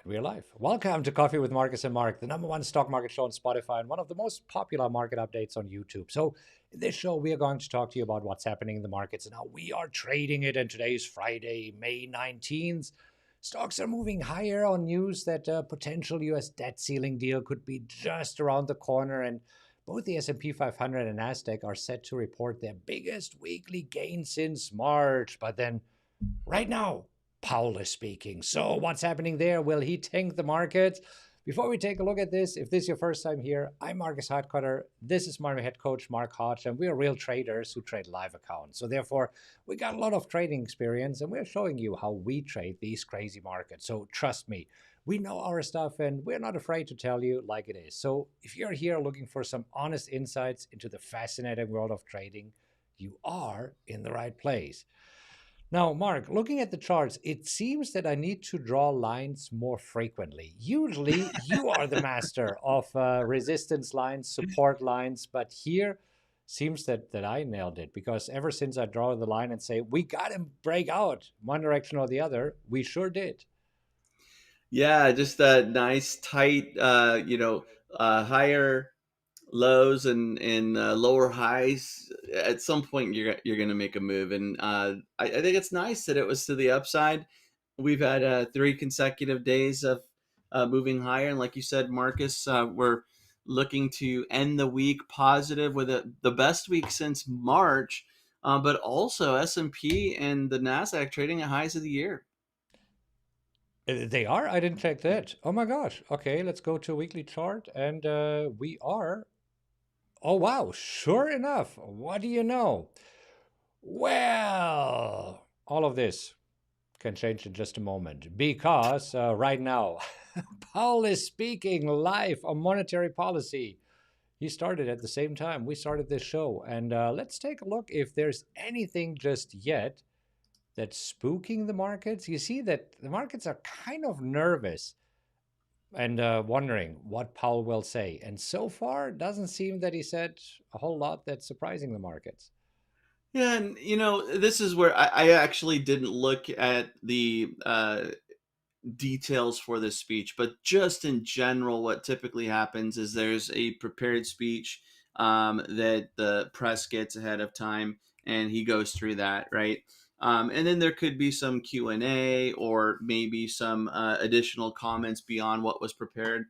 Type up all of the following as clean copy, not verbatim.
We're live. Welcome to Coffee with Markus and Mark, the #1 stock market show on Spotify and one of the most popular market updates on YouTube. So, in this show, we are going to talk to you about what's happening in the markets and how we are trading it. And today is Friday, May 19th. Stocks are moving higher on news that a potential US debt ceiling deal could be just around the corner. And both the S&P 500 and Nasdaq are set to report their biggest weekly gain since March. But then, right now, Powell is speaking. So what's happening there? Will he tank the market? Before we take a look at this, if this is your first time here, I'm Markus Heitkoetter. This is my head coach, Markus, and we are real traders who trade live accounts. So therefore, we got a lot of trading experience, and we're showing you how we trade these crazy markets. So trust me, we know our stuff, and we're not afraid to tell you like it is. So if you're here looking for some honest insights into the fascinating world of trading, you are in the right place. Now, Mark, looking at the charts, it seems that I need to draw lines more frequently. Usually, you are the master of resistance lines, support lines, but here seems that I nailed it because ever since I draw the line and say, we got to break out one direction or the other, we sure did. Yeah, just a nice tight, higher lows and lower highs. At some point, you're going to make a move, and I think it's nice that it was to the upside. We've had 3 consecutive days of moving higher, and like you said, Marcus, we're looking to end the week positive with the best week since March. But also S&P and the Nasdaq trading at highs of the year. They are? I didn't check that. Oh my gosh. Okay, let's go to a weekly chart, and we are. Oh, wow. Sure enough. What do you know? Well, all of this can change in just a moment because right now, Powell is speaking live on monetary policy. He started at the same time we started this show. And let's take a look if there's anything just yet that's spooking the markets. You see that the markets are kind of nervous and wondering what Powell will say. And so far, it doesn't seem that he said a whole lot that's surprising the markets. Yeah, and this is where I actually didn't look at the details for this speech, but just in general, what typically happens is there's a prepared speech that the press gets ahead of time, and he goes through that, right? And then there could be some Q&A or maybe some additional comments beyond what was prepared.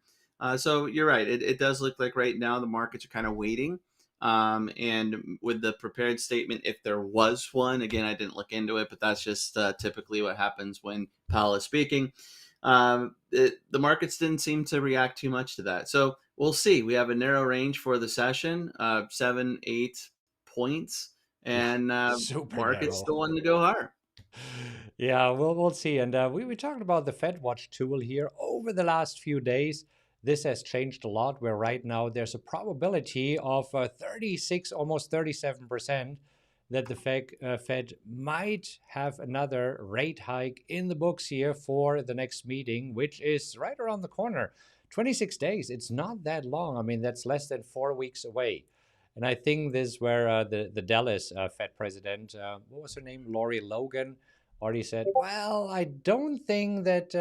So you're right. It does look like right now the markets are kind of waiting. And with the prepared statement, if there was one, again, I didn't look into it, but that's just typically what happens when Powell is speaking. The markets didn't seem to react too much to that. So we'll see. We have a narrow range for the session, 7, 8 points, Yeah, and super markets narrow. still want to go higher. Yeah, we'll see. And we talked about the Fed Watch tool here over the last few days. This has changed a lot, where right now there's a probability of 36, almost 37%, that the Fed might have another rate hike in the books here for the next meeting, which is right around the corner. 26 days, it's not that long. I mean, that's less than 4 weeks away. And I think this is where the Dallas Fed president, what was her name, Lorie Logan, already said, well, I don't think that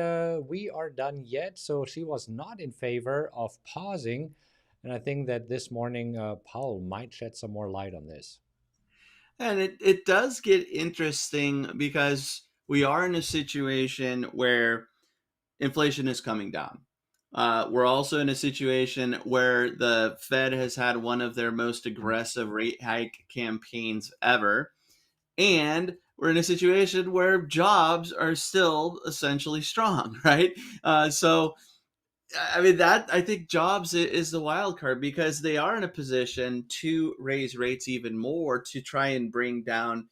we are done yet. So she was not in favor of pausing. And I think that this morning, Powell might shed some more light on this. And it does get interesting because we are in a situation where inflation is coming down. We're also in a situation where the Fed has had one of their most aggressive rate hike campaigns ever. And we're in a situation where jobs are still essentially strong, right? So, I mean, that I think jobs is the wild card because they are in a position to raise rates even more to try and bring down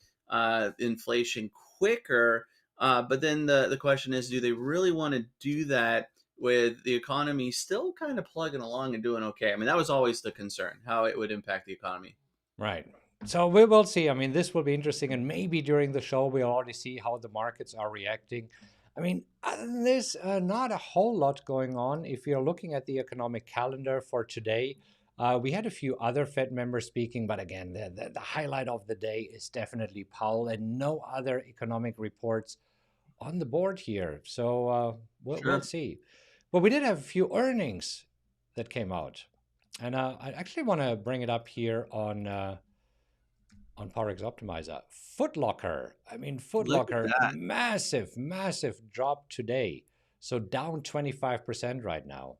inflation quicker. But then the question is, do they really want to do that with the economy still kind of plugging along and doing okay? I mean, that was always the concern, how it would impact the economy. Right. So we will see. I mean, this will be interesting. And maybe during the show, we'll already see how the markets are reacting. I mean, other than this, not a whole lot going on. If you're looking at the economic calendar for today, we had a few other Fed members speaking, but again, the highlight of the day is definitely Powell, and no other economic reports on the board here. So we'll Sure. see. But we did have a few earnings that came out. And I actually want to bring it up here on Powerex Optimizer. Foot Locker. I mean, Foot Look at Locker, that. massive, massive drop today. So down 25% right now.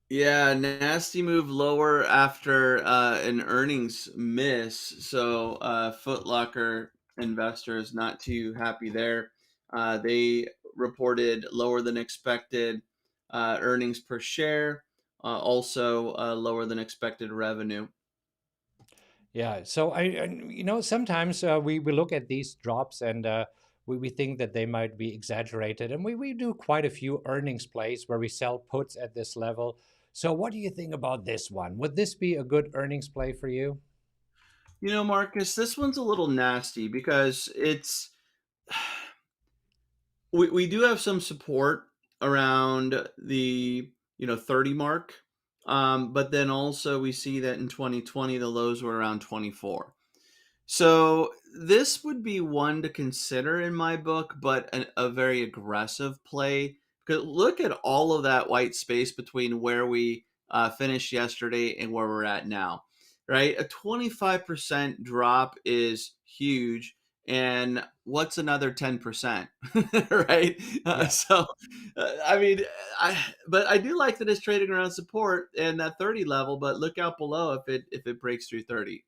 Yeah, nasty move lower after an earnings miss. So Foot Locker investors not too happy there. They reported lower than expected earnings per share, also lower than expected revenue. Yeah. So sometimes we look at these drops and we think that they might be exaggerated. And we do quite a few earnings plays where we sell puts at this level. So what do you think about this one? Would this be a good earnings play for you? You know, Marcus, this one's a little nasty because we do have some support around the 30 mark, but then also we see that in 2020 the lows were around 24. So this would be one to consider in my book, but a very aggressive play. Because look at all of that white space between where we finished yesterday and where we're at now, right? A 25% drop is huge. And what's another 10%, right? Yeah. I mean, but I do like that it's trading around support and that 30 level. But look out below if it breaks through 30.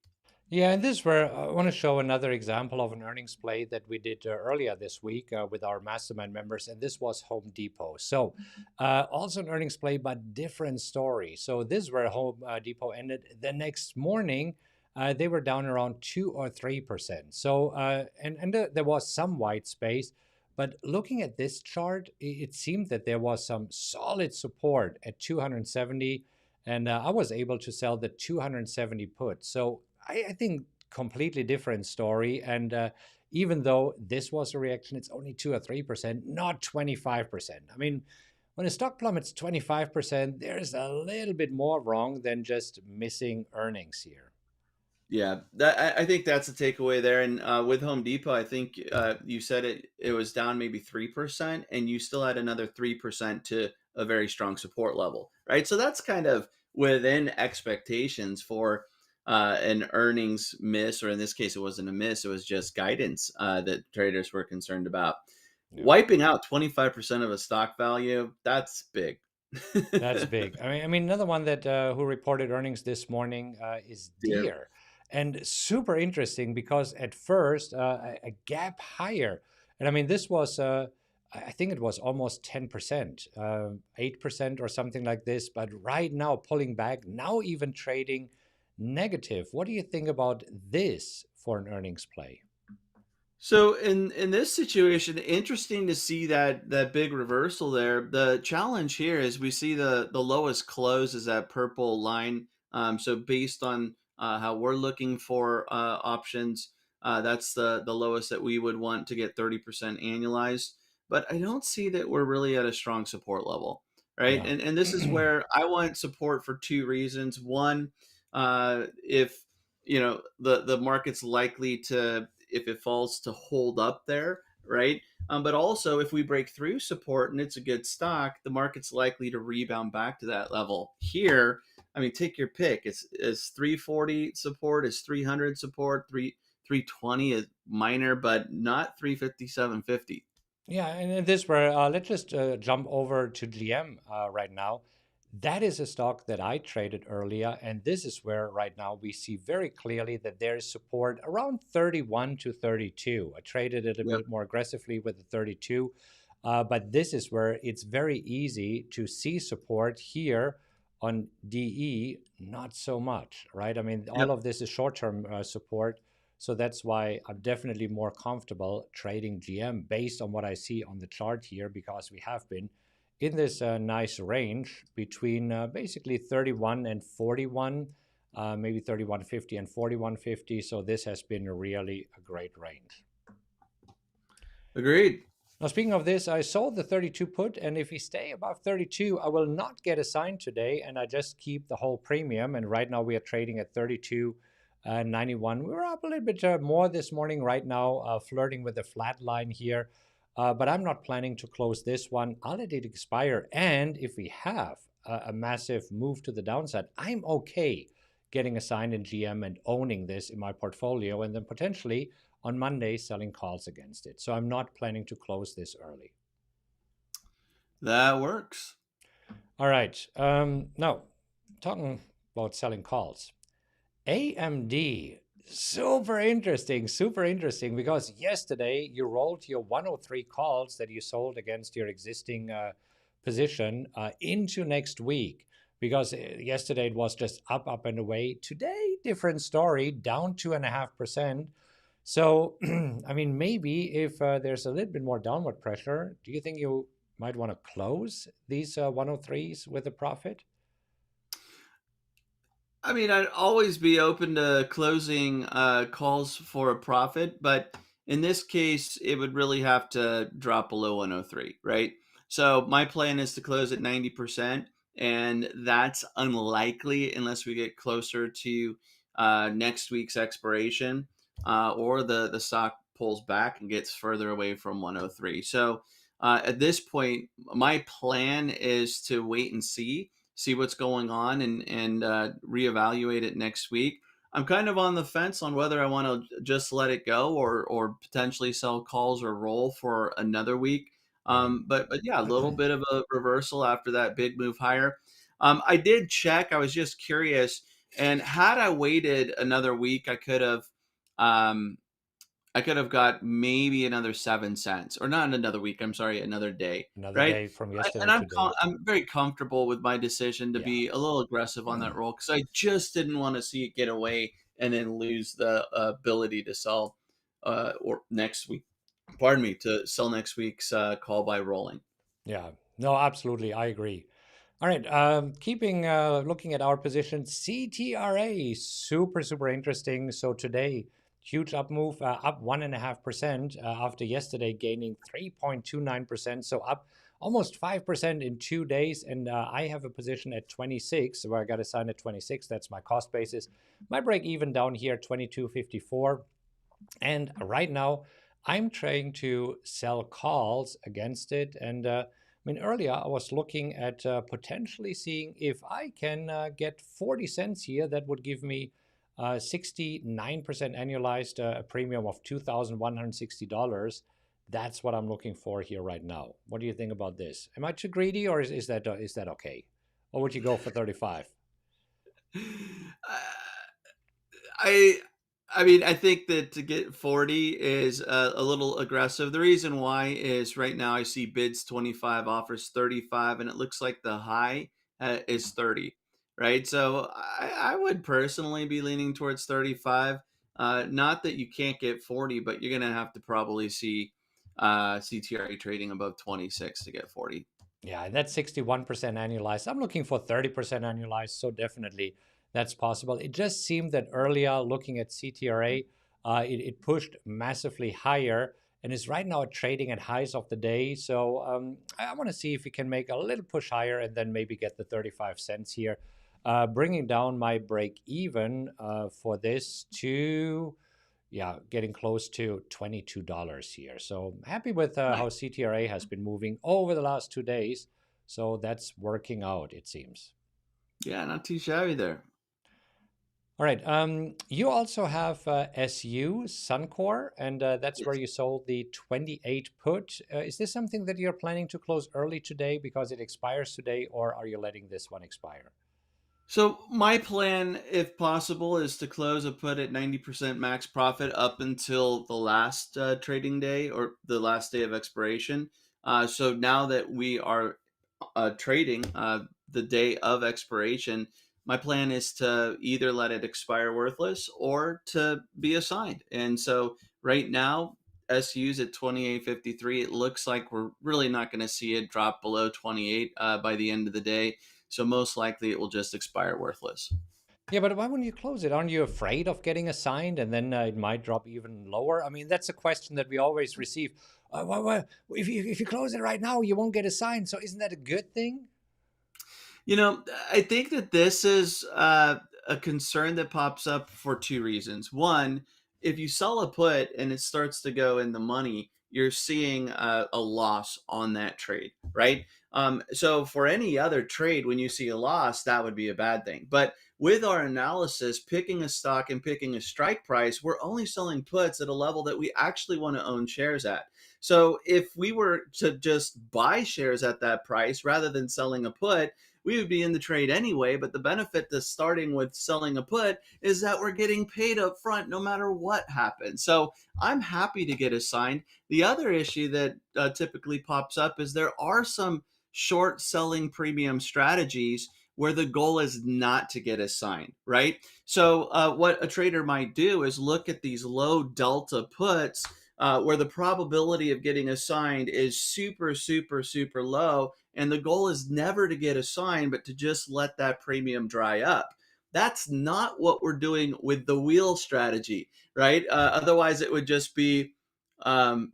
Yeah, and this where I want to show another example of an earnings play that we did earlier this week with our mastermind members, and this was Home Depot. So, also an earnings play, but different story. So this is where Home Depot ended. The next morning, they were down around 2 or 3%. So, and there was some white space, but looking at this chart, it seemed that there was some solid support at 270, and I was able to sell the 270 put. So I think completely different story. And even though this was a reaction, it's only 2 or 3%, not 25%. I mean, when a stock plummets 25%, there's a little bit more wrong than just missing earnings here. Yeah, I think that's a takeaway there. And with Home Depot, I think you said it was down maybe 3%, and you still had another 3% to a very strong support level, right? So that's kind of within expectations for an earnings miss, or in this case, it wasn't a miss; it was just guidance that traders were concerned about. Yeah. Wiping out 25% of a stock value, that's big. That's big. I mean, another one that who reported earnings this morning is Yeah. Deere, and super interesting because at first a gap higher, and I mean this was I think it was almost 10%, 8% or something like this, but right now pulling back, now even trading negative. What do you think about this for an earnings play? So in this situation, interesting to see that big reversal there. The challenge here is we see the lowest close is that purple line. So based on how we're looking for options, that's the lowest that we would want to get 30% annualized. But I don't see that we're really at a strong support level, right? Yeah. And this is where I want support for two reasons. One, if the market's likely to, if it falls, to hold up there, right? But also if we break through support and it's a good stock, the market's likely to rebound back to that level. Here, I mean, take your pick. Is 340 support, is 300 support, 320 is minor, but not 357.50. Yeah, and this where let's just jump over to GM right now. That is a stock that I traded earlier, and this is where right now we see very clearly that there is support around 31 to 32. I traded it a Yep. bit more aggressively with the 32, but this is where it's very easy to see support here on DE, not so much, right? I mean, all Yep. of this is short-term support. So that's why I'm definitely more comfortable trading GM based on what I see on the chart here, because we have been in this nice range between basically 31 and 41, maybe 31.50 and 41.50. So this has been really a great range. Agreed. Now, speaking of this, I sold the 32 put, and if we stay above 32, I will not get assigned today, and I just keep the whole premium. And right now we are trading at 32.91. We were up a little bit more this morning right now, flirting with the flat line here. But I'm not planning to close this one. I'll let it expire. And if we have a massive move to the downside, I'm okay getting assigned in GM and owning this in my portfolio, and then potentially on Monday selling calls against it. So I'm not planning to close this early. That works. All right. Now, talking about selling calls, AMD, super interesting, because yesterday you rolled your 103 calls that you sold against your existing position into next week. Because yesterday it was just up and away. Today, different story, down 2.5%. So, I mean, maybe if there's a little bit more downward pressure, do you think you might want to close these 103s with a profit? I mean, I'd always be open to closing calls for a profit, but in this case, it would really have to drop below 103, right? So my plan is to close at 90%, and that's unlikely unless we get closer to next week's expiration, or the stock pulls back and gets further away from 103. So at this point, my plan is to wait and see what's going on, and reevaluate it next week. I'm kind of on the fence on whether I want to just let it go, or potentially sell calls or roll for another week. Right. But yeah, a little bit of a reversal after that big move higher. I did check. I was just curious, and had I waited another week, Um, I could have got maybe another 7 cents, or not another week. I'm sorry, another day, Another right? day from And yesterday to today. I'm very comfortable with my decision to Yeah. be a little aggressive on that roll, because I just didn't want to see it get away and then lose the ability to sell, or next week. Pardon me, to sell next week's call by rolling. Yeah. No, absolutely. I agree. All right. Keeping looking at our position, CTRA, super interesting. So today, huge up move, up 1.5% after yesterday gaining 3.29%. So up almost 5% in 2 days. And I have a position at 26, where I got assigned at 26. That's my cost basis. My break even down here, 22.54. And right now, I'm trying to sell calls against it. And I mean, earlier I was looking at potentially seeing if I can get 40 cents here. That would give me 69% annualized, a premium of $2,160. That's what I'm looking for here right now. What do you think about this? Am I too greedy, or is that okay? Or would you go for 35? I I mean, I think that to get 40 is a little aggressive. The reason why is right now I see bids 25, offers 35, and it looks like the high is 30, right? So I would personally be leaning towards 35. Not that you can't get 40, but you're going to have to probably see CTRA trading above 26 to get 40. Yeah, that's 61% annualized. I'm looking for 30% annualized, so definitely that's possible. It just seemed that earlier, looking at CTRA, it pushed massively higher and is right now trading at highs of the day. So I want to see if we can make a little push higher and then maybe get the 35 cents here, bringing down my break even for this to, yeah, getting close to $22 here. So happy with Nice. how CTRA has been moving over the last 2 days. So that's working out, it seems. Yeah, not too shabby there. All right. You also have SU Suncor, and that's where Yes. you sold the 28 put. Is this something that you're planning to close early today because it expires today, or are you letting this one expire? So my plan, if possible, is to close a put at 90% max profit up until the last trading day, or the last day of expiration. So now that we are trading the day of expiration, my plan is to either let it expire worthless or to be assigned. And so right now, SU's at 28.53. It looks like we're really not going to see it drop below 28 by the end of the day. So most likely it will just expire worthless. Yeah, but why wouldn't you close it? Aren't you afraid of getting assigned and then it might drop even lower? I mean, that's a question that we always receive. If you close it right now, you won't get assigned. So isn't that a good thing? You know, I think that this is a concern that pops up for two reasons. One, if you sell a put and it starts to go in the money, you're seeing a loss on that trade, right? So for any other trade, when you see a loss, that would be a bad thing. But with our analysis, picking a stock and picking a strike price, we're only selling puts at a level that we actually want to own shares at. So if we were to just buy shares at that price rather than selling a put, we would be in the trade anyway. But the benefit to starting with selling a put is that we're getting paid up front no matter what happens. So I'm happy to get assigned. The other issue that typically pops up is there are some short selling premium strategies where the goal is not to get assigned, right? So what a trader might do is look at these low delta puts where the probability of getting assigned is super, super, super low. And the goal is never to get assigned, but to just let that premium dry up. That's not what we're doing with the wheel strategy, right? Otherwise, it would just be um,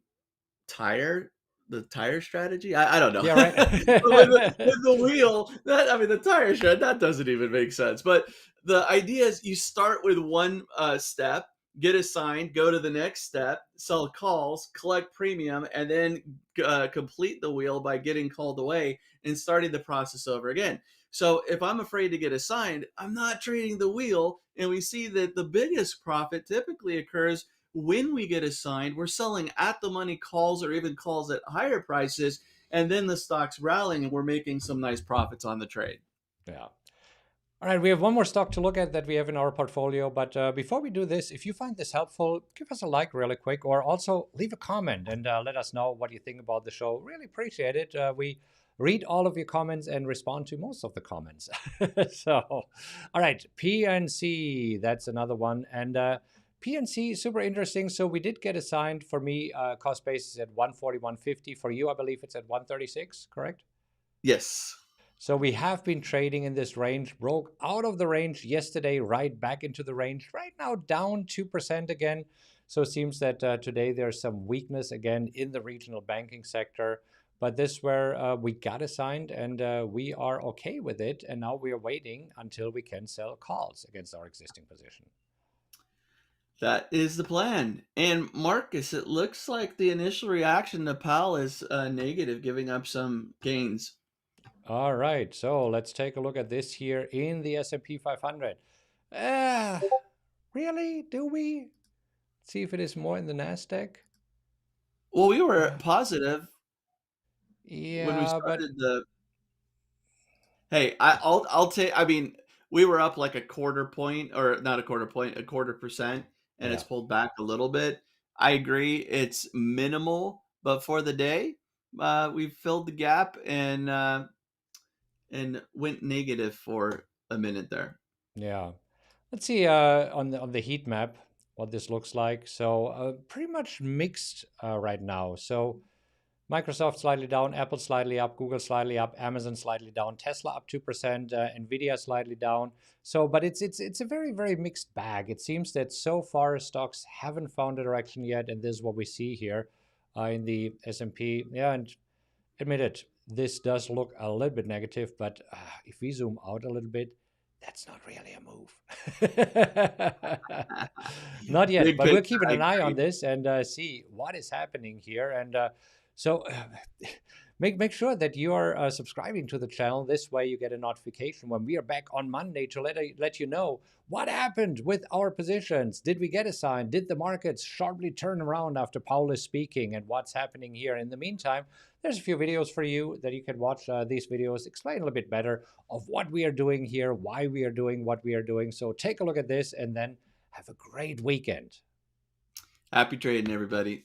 tire the tire strategy. I don't know. Yeah, But right. with the wheel, that I mean the tire shred, that doesn't even make sense. But the idea is you start with one step, get assigned, go to the next step, sell calls, collect premium, and then complete the wheel by getting called away and starting the process over again. So if I'm afraid to get assigned, I'm not trading the wheel. And we see that the biggest profit typically occurs when we get assigned. We're selling at the money calls or even calls at higher prices, and then the stock's rallying and we're making some nice profits on the trade. Yeah. All right, we have one more stock to look at that we have in our portfolio. But before we do this, if you find this helpful, give us a like really quick, or also leave a comment and let us know what you think about the show. Really appreciate it. We read all of your comments and respond to most of the comments. So, all right, PNC, that's another one. And PNC, super interesting. So we did get assigned. For me, cost basis at 141.50. For you, I believe it's at 136, correct? Yes. So we have been trading in this range, broke out of the range yesterday, right back into the range. Right now, down 2% again. So it seems that today there's some weakness again in the regional banking sector. But this is where we got assigned and we are okay with it. And now we are waiting until we can sell calls against our existing position. That is the plan. And Marcus, it looks like the initial reaction to Powell is negative, giving up some gains. All right, so let's take a look at this here in the S&P 500. Really? Do we? See if it is more in the Nasdaq. Well, we were positive when we Yeah, but started the. Hey, I'll take. I mean, we were up like a quarter point, or not a quarter point, a quarter percent, and it's yeah, pulled back a little bit. I agree, it's minimal, but for the day, we filled the gap and went negative for a minute there. yeah. Let's see on the heat map what this looks like. So pretty much mixed right now. So Microsoft slightly down, Apple slightly up, Google slightly up, Amazon slightly down, Tesla up 2%, Nvidia slightly down. So, but it's a very mixed bag. It seems that so far stocks haven't found a direction yet, and this is what we see here in the S&P. Yeah, and admit it, this does look a little bit negative, but if we zoom out a little bit, that's not really a move. Not yet, Big but we're picture, keeping I an eye on agree. this and see what is happening here. And so make sure that you are subscribing to the channel. This way you get a notification when we are back on Monday to let you know what happened with our positions. Did we get assigned? Did the markets sharply turn around after Powell is speaking? And what's happening here? In the meantime, there's a few videos for you that you can watch. These videos explain a little bit better of what we are doing here, why we are doing what we are doing. So take a look at this and then have a great weekend. Happy trading, everybody.